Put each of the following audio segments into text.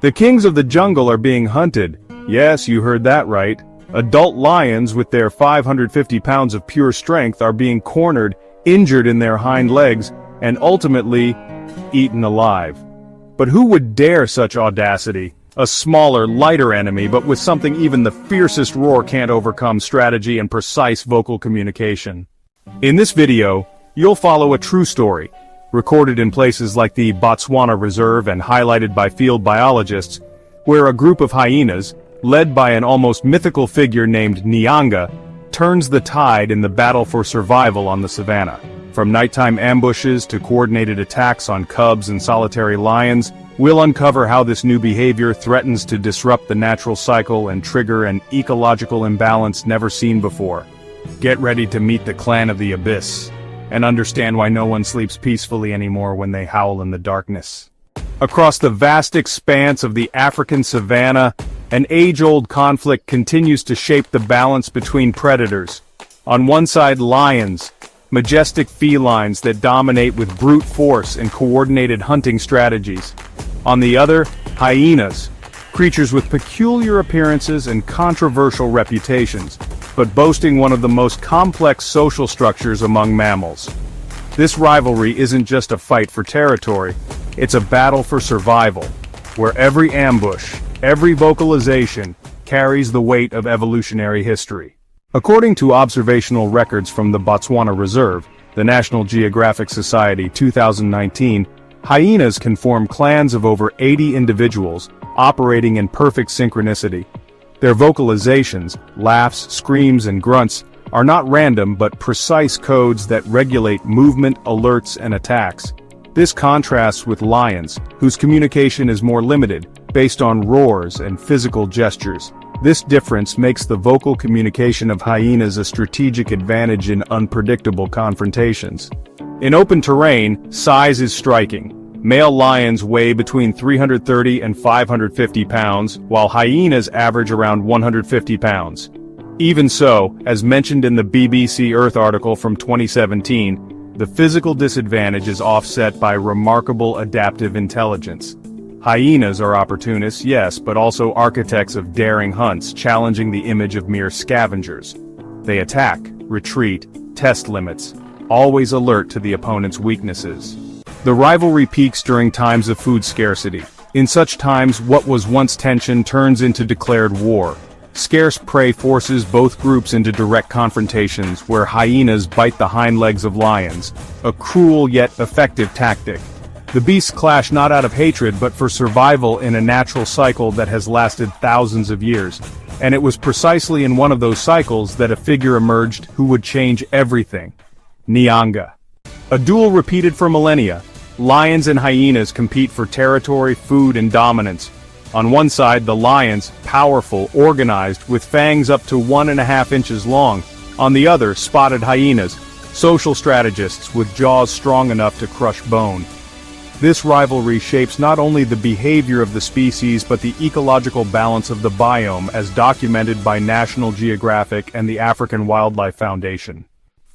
The kings of the jungle are being hunted. Yes, you heard that right. Adult lions with their 550 pounds of pure strength are being cornered, injured in their hind legs, and ultimately, eaten alive. But who would dare such audacity? A smaller, lighter enemy, but with something even the fiercest roar can't overcome: strategy and precise vocal communication. In this video, you'll follow a true story, recorded in places like the Botswana Reserve and highlighted by field biologists, where a group of hyenas, led by an almost mythical figure named Nyanga, turns the tide in the battle for survival on the savannah. From nighttime ambushes to coordinated attacks on cubs and solitary lions, we'll uncover how this new behavior threatens to disrupt the natural cycle and trigger an ecological imbalance never seen before. Get ready to meet the clan of the abyss, and understand why no one sleeps peacefully anymore when they howl in the darkness. Across the vast expanse of the African savanna, an age-old conflict continues to shape the balance between predators. On one side, lions, majestic felines that dominate with brute force and coordinated hunting strategies. On the other, hyenas, creatures with peculiar appearances and controversial reputations, but boasting one of the most complex social structures among mammals. This rivalry isn't just a fight for territory, it's a battle for survival, where every ambush, every vocalization, carries the weight of evolutionary history. According to observational records from the Botswana Reserve, the National Geographic Society 2019, hyenas can form clans of over 80 individuals, operating in perfect synchronicity. Their vocalizations, laughs, screams, and grunts are not random but precise codes that regulate movement, alerts, and attacks. This contrasts with lions, whose communication is more limited, based on roars and physical gestures. This difference makes the vocal communication of hyenas a strategic advantage in unpredictable confrontations. In open terrain, size is striking. Male lions weigh between 330 and 550 pounds, while hyenas average around 150 pounds. Even so, as mentioned in the BBC Earth article from 2017, the physical disadvantage is offset by remarkable adaptive intelligence. Hyenas are opportunists, yes, but also architects of daring hunts, challenging the image of mere scavengers. They attack, retreat, test limits, always alert to the opponent's weaknesses. The rivalry peaks during times of food scarcity. In such times, what was once tension turns into declared war. Scarce prey forces both groups into direct confrontations where hyenas bite the hind legs of lions, a cruel yet effective tactic. The beasts clash not out of hatred but for survival in a natural cycle that has lasted thousands of years. And it was precisely in one of those cycles that a figure emerged who would change everything: Nyanga. A duel repeated for millennia. Lions and hyenas compete for territory, food, and dominance. On one side, the lions, powerful, organized, with fangs up to 1.5 inches long. On the other, spotted hyenas, social strategists with jaws strong enough to crush bone. This rivalry shapes not only the behavior of the species but the ecological balance of the biome, as documented by National Geographic and the African Wildlife Foundation.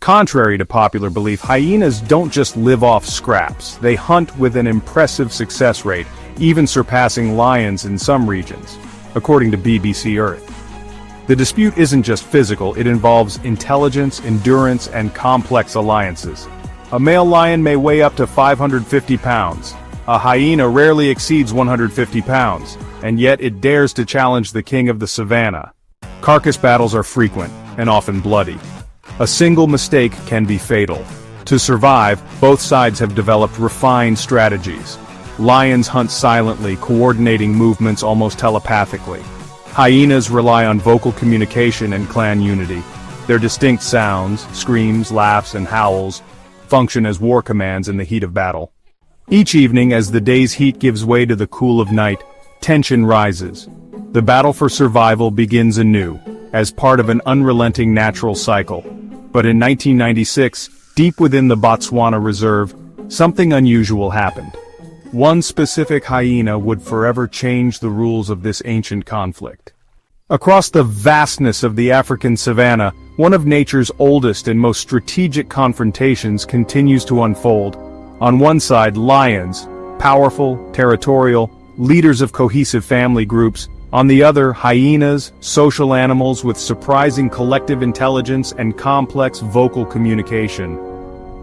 Contrary to popular belief, hyenas don't just live off scraps. They hunt with an impressive success rate, even surpassing lions in some regions, according to BBC Earth. The dispute isn't just physical, it involves intelligence, endurance, and complex alliances. A male lion may weigh up to 550 pounds. A hyena rarely exceeds 150 pounds, and yet it dares to challenge the king of the savannah. Carcass battles are frequent, and often bloody. A single mistake can be fatal. To survive, both sides have developed refined strategies. Lions hunt silently, coordinating movements almost telepathically. Hyenas rely on vocal communication and clan unity. Their distinct sounds, screams, laughs, and howls, function as war commands in the heat of battle. Each evening, as the day's heat gives way to the cool of night, tension rises. The battle for survival begins anew, as part of an unrelenting natural cycle. But in 1996, deep within the Botswana Reserve, something unusual happened. One specific hyena would forever change the rules of this ancient conflict. Across the vastness of the African savanna, one of nature's oldest and most strategic confrontations continues to unfold. On one side, lions, powerful, territorial, leaders of cohesive family groups. On the other, hyenas, social animals with surprising collective intelligence and complex vocal communication.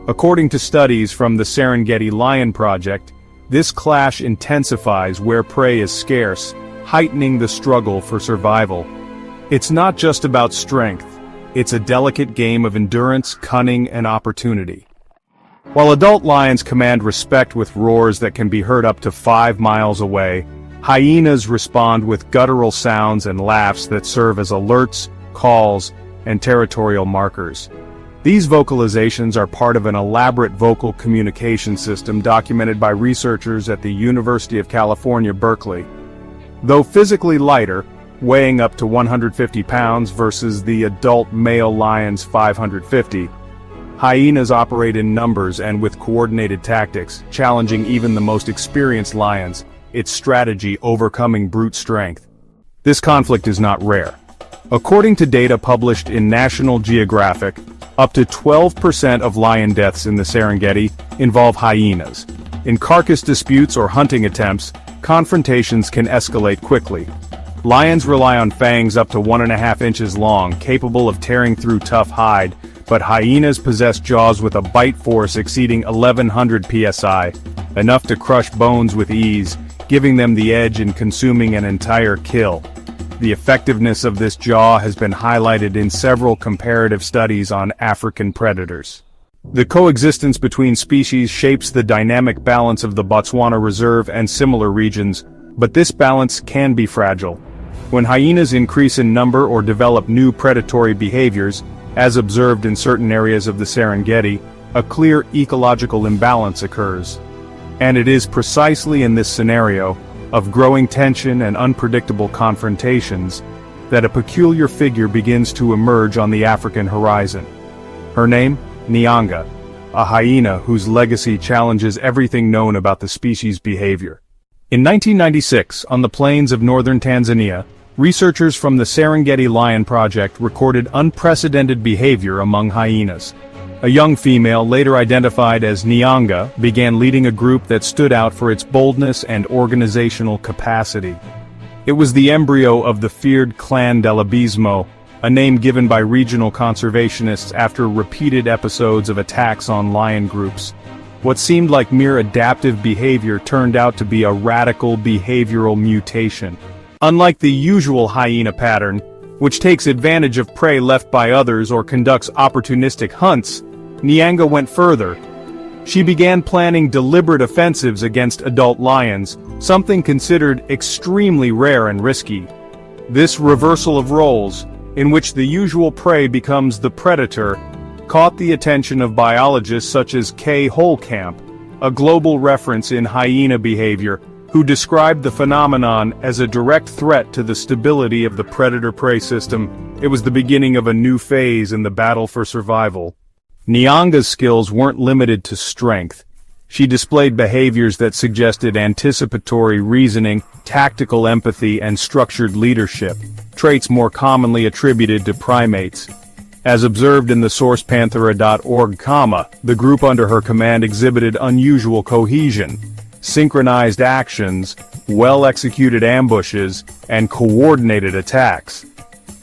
According to studies from the Serengeti Lion Project, this clash intensifies where prey is scarce, heightening the struggle for survival. It's not just about strength, it's a delicate game of endurance, cunning, and opportunity. While adult lions command respect with roars that can be heard up to 5 miles away, hyenas respond with guttural sounds and laughs that serve as alerts, calls, and territorial markers. These vocalizations are part of an elaborate vocal communication system documented by researchers at the University of California, Berkeley. Though physically lighter, weighing up to 150 pounds versus the adult male lion's 550, hyenas operate in numbers and with coordinated tactics, challenging even the most experienced lions, its strategy overcoming brute strength. This conflict is not rare. According to data published in National Geographic, up to 12% of lion deaths in the Serengeti involve hyenas. In carcass disputes or hunting attempts, confrontations can escalate quickly. Lions rely on fangs up to 1.5 inches long, capable of tearing through tough hide, but hyenas possess jaws with a bite force exceeding 1100 psi, enough to crush bones with ease, giving them the edge in consuming an entire kill. The effectiveness of this jaw has been highlighted in several comparative studies on African predators. The coexistence between species shapes the dynamic balance of the Botswana Reserve and similar regions, but this balance can be fragile. When hyenas increase in number or develop new predatory behaviors, as observed in certain areas of the Serengeti, a clear ecological imbalance occurs. And it is precisely in this scenario, of growing tension and unpredictable confrontations, that a peculiar figure begins to emerge on the African horizon. Her name? Nyanga, a hyena whose legacy challenges everything known about the species' behavior. In 1996, on the plains of northern Tanzania, researchers from the Serengeti Lion Project recorded unprecedented behavior among hyenas. A young female, later identified as Nyanga, began leading a group that stood out for its boldness and organizational capacity. It was the embryo of the feared clan dell'Abismo, a name given by regional conservationists after repeated episodes of attacks on lion groups. What seemed like mere adaptive behavior turned out to be a radical behavioral mutation. Unlike the usual hyena pattern, which takes advantage of prey left by others or conducts opportunistic hunts, Nyanga went further. She began planning deliberate offensives against adult lions, something considered extremely rare and risky. This reversal of roles, in which the usual prey becomes the predator, caught the attention of biologists such as K. Holkamp, a global reference in hyena behavior, who described the phenomenon as a direct threat to the stability of the predator-prey system. It was the beginning of a new phase in the battle for survival. Nyanga's skills weren't limited to strength. She displayed behaviors that suggested anticipatory reasoning, tactical empathy, and structured leadership, traits more commonly attributed to primates. As observed in the source Panthera.org, the group under her command exhibited unusual cohesion, synchronized actions, well-executed ambushes, and coordinated attacks.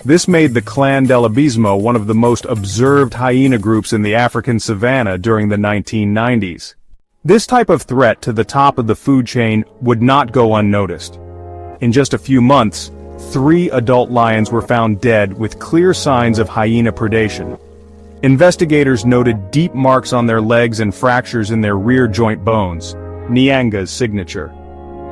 This made the clan dell'Abismo one of the most observed hyena groups in the African savanna during the 1990s. This type of threat to the top of the food chain would not go unnoticed. In just a few months, 3 adult lions were found dead with clear signs of hyena predation. Investigators noted deep marks on their legs and fractures in their rear joint bones, Nyanga's signature.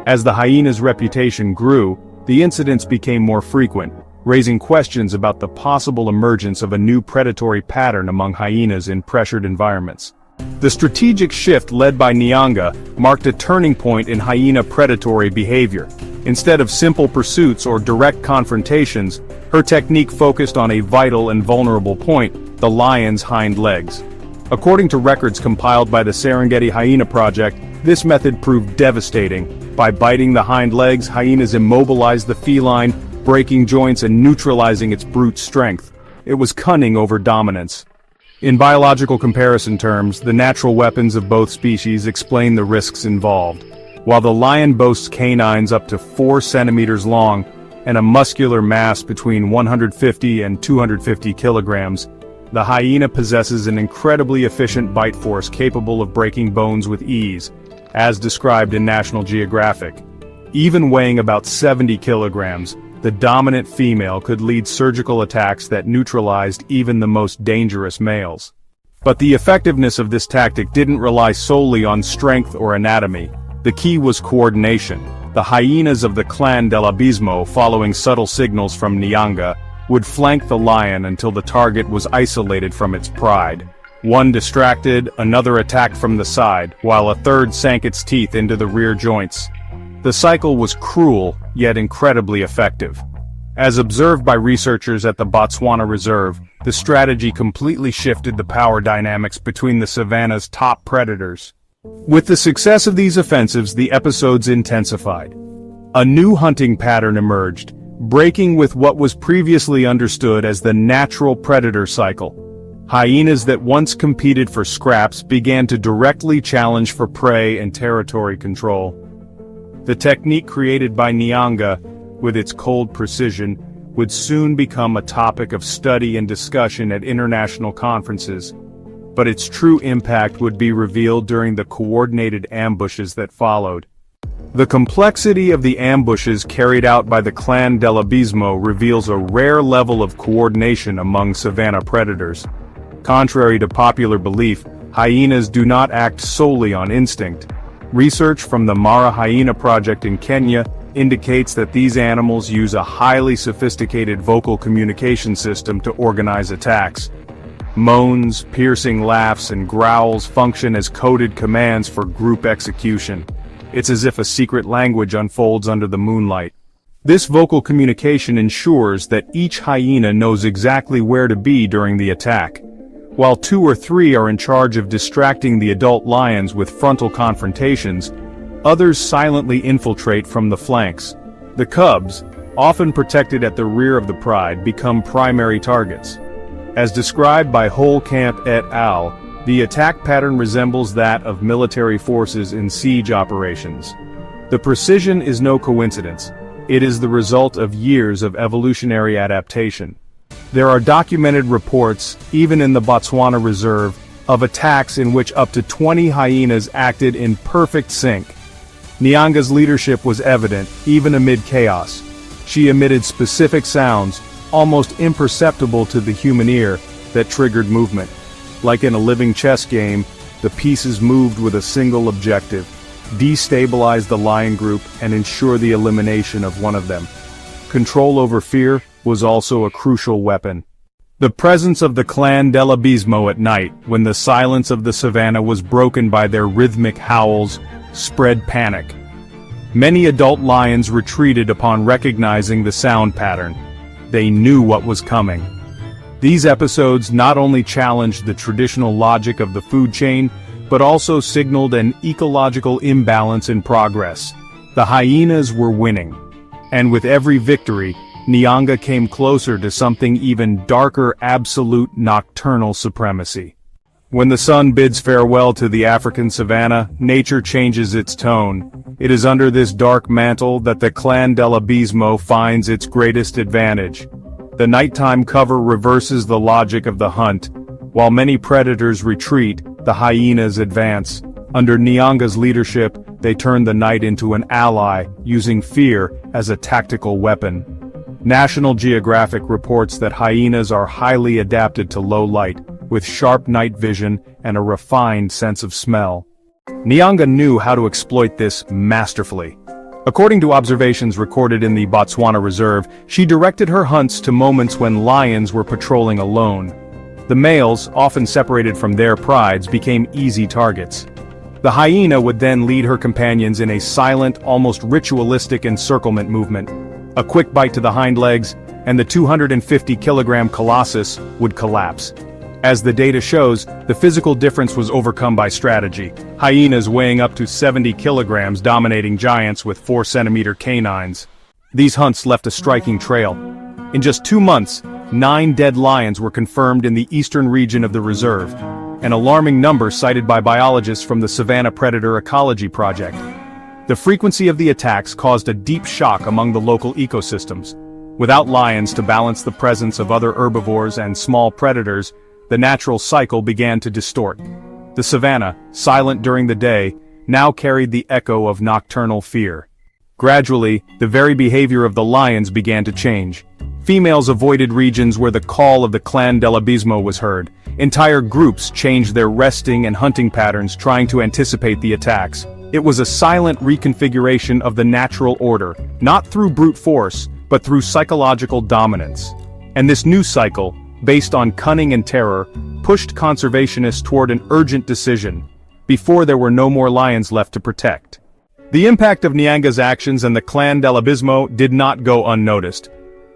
As the hyena's reputation grew, the incidents became more frequent, raising questions about the possible emergence of a new predatory pattern among hyenas in pressured environments. The strategic shift led by Nyanga marked a turning point in hyena predatory behavior. Instead of simple pursuits or direct confrontations, her technique focused on a vital and vulnerable point, the lion's hind legs. According to records compiled by the Serengeti Hyena Project, this method proved devastating. By biting the hind legs, hyenas immobilized the feline, breaking joints and neutralizing its brute strength. It was cunning over dominance. In biological comparison terms, the natural weapons of both species explain the risks involved. While the lion boasts canines up to 4 centimeters long and a muscular mass between 150 and 250 kilograms, the hyena possesses an incredibly efficient bite force capable of breaking bones with ease, as described in National Geographic. Even weighing about 70 kilograms, the dominant female could lead surgical attacks that neutralized even the most dangerous males. But the effectiveness of this tactic didn't rely solely on strength or anatomy. The key was coordination. The hyenas of the clan dell'Abismo, following subtle signals from Nyanga, would flank the lion until the target was isolated from its pride. One distracted, another attacked from the side, while a third sank its teeth into the rear joints. The cycle was cruel, yet incredibly effective. As observed by researchers at the Botswana Reserve, the strategy completely shifted the power dynamics between the savanna's top predators. With the success of these offensives, the episodes intensified. A new hunting pattern emerged, breaking with what was previously understood as the natural predator cycle. Hyenas that once competed for scraps began to directly challenge for prey and territory control. The technique created by Nyanga, with its cold precision, would soon become a topic of study and discussion at international conferences. But its true impact would be revealed during the coordinated ambushes that followed. The complexity of the ambushes carried out by the clan dell'Abismo reveals a rare level of coordination among savanna predators. Contrary to popular belief, hyenas do not act solely on instinct. Research from the Mara Hyena project in Kenya indicates that these animals use a highly sophisticated vocal communication system to organize attacks. Moans, piercing laughs, and growls function as coded commands for group execution. It's as if a secret language unfolds under the moonlight. This vocal communication ensures that each hyena knows exactly where to be during the attack. While 2 or 3 are in charge of distracting the adult lions with frontal confrontations, others silently infiltrate from the flanks. The cubs, often protected at the rear of the pride, become primary targets. As described by Holcamp et al., the attack pattern resembles that of military forces in siege operations. The precision is no coincidence. It is the result of years of evolutionary adaptation. There are documented reports, even in the Botswana Reserve, of attacks in which up to 20 hyenas acted in perfect sync. Nyanga's leadership was evident, even amid chaos. She emitted specific sounds, almost imperceptible to the human ear, that triggered movement. Like in a living chess game, the pieces moved with a single objective: destabilize the lion group and ensure the elimination of one of them. Control over fear was also a crucial weapon. The presence of the clan dell'Abismo at night, when the silence of the savannah was broken by their rhythmic howls, spread panic. Many adult lions retreated upon recognizing the sound pattern. They knew what was coming. These episodes not only challenged the traditional logic of the food chain, but also signaled an ecological imbalance in progress. The hyenas were winning. And with every victory, Nyanga came closer to something even darker: absolute nocturnal supremacy. When the sun bids farewell to the African savanna, nature changes its tone. It is under this dark mantle that the clan dell'Abismo finds its greatest advantage. The nighttime cover reverses the logic of the hunt. While many predators retreat, the hyenas advance. Under Nyanga's leadership, they turn the night into an ally, using fear as a tactical weapon. National Geographic reports that hyenas are highly adapted to low light, with sharp night vision and a refined sense of smell. Nyanga knew how to exploit this masterfully. According to observations recorded in the Botswana Reserve, she directed her hunts to moments when lions were patrolling alone. The males, often separated from their prides, became easy targets. The hyena would then lead her companions in a silent, almost ritualistic encirclement movement. A quick bite to the hind legs, and the 250-kilogram colossus would collapse. As the data shows, the physical difference was overcome by strategy. Hyenas weighing up to 70 kilograms dominating giants with 4-centimeter canines. These hunts left a striking trail. In just 2 months, 9 dead lions were confirmed in the eastern region of the reserve, an alarming number cited by biologists from the Savannah Predator Ecology Project. The frequency of the attacks caused a deep shock among the local ecosystems. Without lions to balance the presence of other herbivores and small predators, the natural cycle began to distort. The savanna, silent during the day, now carried the echo of nocturnal fear. Gradually, the very behavior of the lions began to change. Females avoided regions where the call of the clan dell'Abismo was heard. Entire groups changed their resting and hunting patterns trying to anticipate the attacks. It was a silent reconfiguration of the natural order, not through brute force, but through psychological dominance. And this new cycle, based on cunning and terror, pushed conservationists toward an urgent decision, before there were no more lions left to protect. The impact of Nyanga's actions and the clan dell'Abismo did not go unnoticed.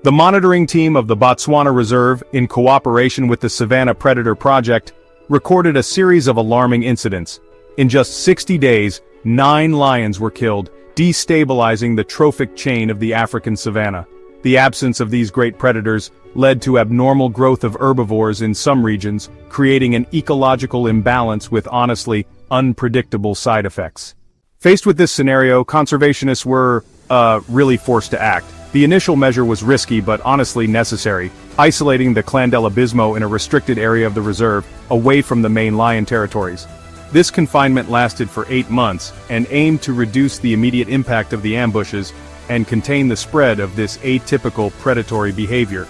The monitoring team of the Botswana Reserve, in cooperation with the Savannah Predator Project, recorded a series of alarming incidents. In just 60 days, 9 lions were killed, destabilizing the trophic chain of the African savanna. The absence of these great predators led to abnormal growth of herbivores in some regions, creating an ecological imbalance with honestly unpredictable side effects. Faced with this scenario, conservationists were, really forced to act. The initial measure was risky but honestly necessary, isolating the clan dell'Abismo in a restricted area of the reserve, away from the main lion territories. This confinement lasted for 8 months, and aimed to reduce the immediate impact of the ambushes, and contain the spread of this atypical predatory behavior.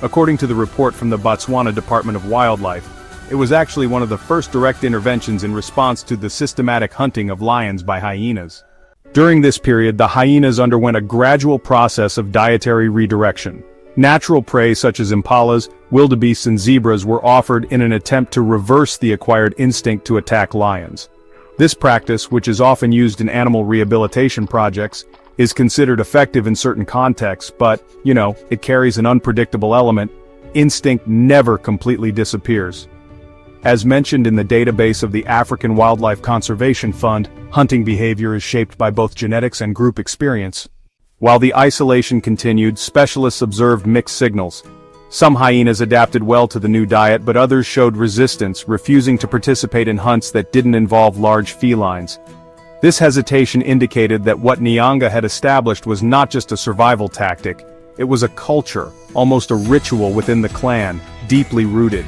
According to the report from the Botswana Department of Wildlife, it was actually one of the first direct interventions in response to the systematic hunting of lions by hyenas. During this period, the hyenas underwent a gradual process of dietary redirection. Natural prey such as impalas, wildebeests and zebras were offered in an attempt to reverse the acquired instinct to attack lions. This practice, which is often used in animal rehabilitation projects, is considered effective in certain contexts, but, it carries an unpredictable element. Instinct never completely disappears. As mentioned in the database of the African Wildlife Conservation Fund, hunting behavior is shaped by both genetics and group experience. While the isolation continued, specialists observed mixed signals. Some hyenas adapted well to the new diet, but others showed resistance, refusing to participate in hunts that didn't involve large felines. This hesitation indicated that what Nyanga had established was not just a survival tactic, it was a culture, almost a ritual within the clan, deeply rooted.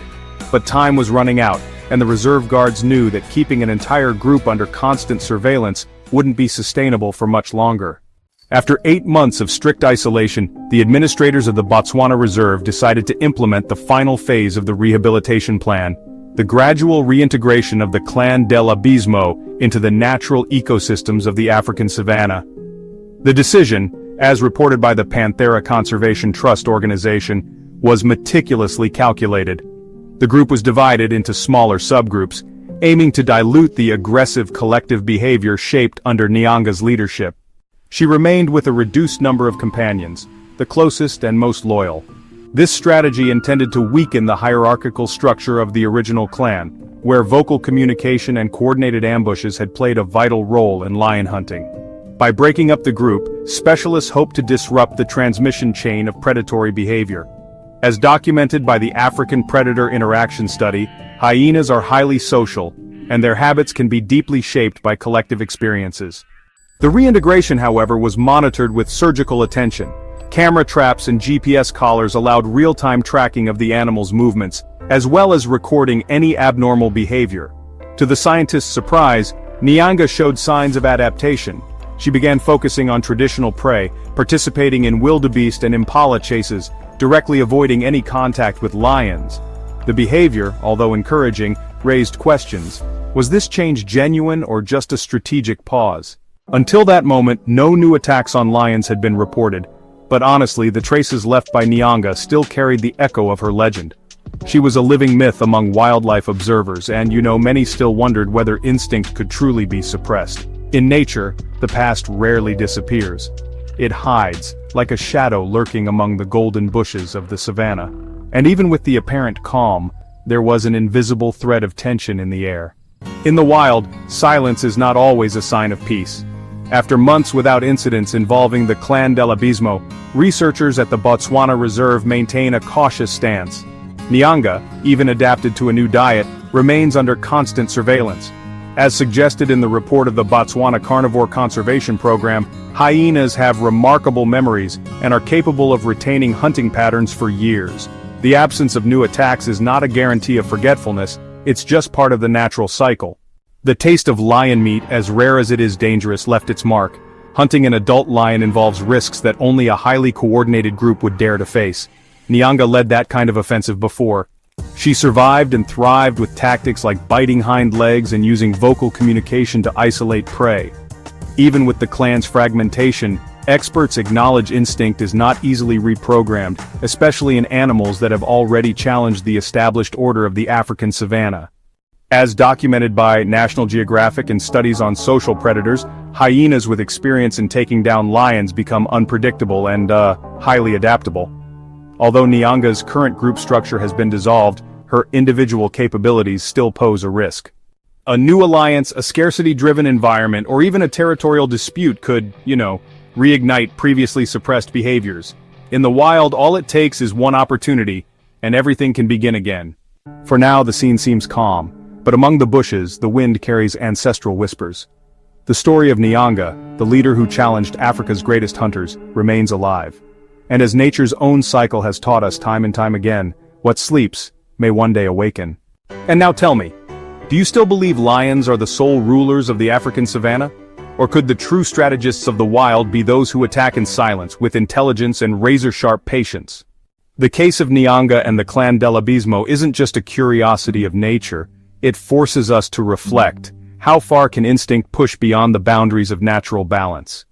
But time was running out, and the reserve guards knew that keeping an entire group under constant surveillance wouldn't be sustainable for much longer. After 8 months of strict isolation, the administrators of the Botswana Reserve decided to implement the final phase of the rehabilitation plan, the gradual reintegration of the clan dell'Abismo into the natural ecosystems of the African savanna. The decision, as reported by the Panthera Conservation Trust organization, was meticulously calculated. The group was divided into smaller subgroups, aiming to dilute the aggressive collective behavior shaped under Nyanga's leadership. She remained with a reduced number of companions, the closest and most loyal. This strategy intended to weaken the hierarchical structure of the original clan, where vocal communication and coordinated ambushes had played a vital role in lion hunting. By breaking up the group, specialists hoped to disrupt the transmission chain of predatory behavior. As documented by the African Predator Interaction Study, hyenas are highly social, and their habits can be deeply shaped by collective experiences. The reintegration, however, was monitored with surgical attention. Camera traps and GPS collars allowed real-time tracking of the animal's movements, as well as recording any abnormal behavior. To the scientists' surprise, Nyanga showed signs of adaptation. She began focusing on traditional prey, participating in wildebeest and impala chases, directly avoiding any contact with lions. The behavior, although encouraging, raised questions. Was this change genuine or just a strategic pause? Until that moment, no new attacks on lions had been reported, but honestly, the traces left by Nyanga still carried the echo of her legend. She was a living myth among wildlife observers, and many still wondered whether instinct could truly be suppressed. In nature, the past rarely disappears. It hides, like a shadow lurking among the golden bushes of the savanna. And even with the apparent calm, there was an invisible thread of tension in the air. In the wild, silence is not always a sign of peace. After months without incidents involving the clan dell'Abismo, researchers at the Botswana Reserve maintain a cautious stance. Nyanga, even adapted to a new diet, remains under constant surveillance. As suggested in the report of the Botswana Carnivore Conservation Program, hyenas have remarkable memories and are capable of retaining hunting patterns for years. The absence of new attacks is not a guarantee of forgetfulness, it's just part of the natural cycle. The taste of lion meat, as rare as it is dangerous, left its mark. Hunting an adult lion involves risks that only a highly coordinated group would dare to face. Nyanga led that kind of offensive before. She survived and thrived with tactics like biting hind legs and using vocal communication to isolate prey. Even with the clan's fragmentation, experts acknowledge instinct is not easily reprogrammed, especially in animals that have already challenged the established order of the African savanna. As documented by National Geographic and studies on social predators, hyenas with experience in taking down lions become unpredictable and, highly adaptable. Although Nyanga's current group structure has been dissolved, her individual capabilities still pose a risk. A new alliance, a scarcity-driven environment, or even a territorial dispute could, reignite previously suppressed behaviors. In the wild, all it takes is one opportunity, and everything can begin again. For now, the scene seems calm, but among the bushes, the wind carries ancestral whispers. The story of Nyanga, the leader who challenged Africa's greatest hunters, remains alive. And as nature's own cycle has taught us time and time again, what sleeps may one day awaken. And now tell me, do you still believe lions are the sole rulers of the African savanna? Or could the true strategists of the wild be those who attack in silence, with intelligence and razor-sharp patience? The case of Nyanga and the clan Delabismo isn't just a curiosity of nature, it forces us to reflect. How far can instinct push beyond the boundaries of natural balance?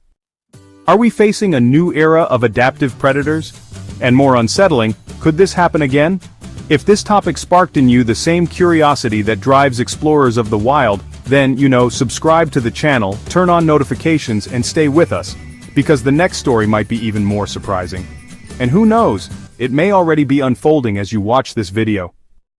Are we facing a new era of adaptive predators? And more unsettling, could this happen again? If this topic sparked in you the same curiosity that drives explorers of the wild, then, subscribe to the channel, turn on notifications, and stay with us, because the next story might be even more surprising. And who knows, it may already be unfolding as you watch this video.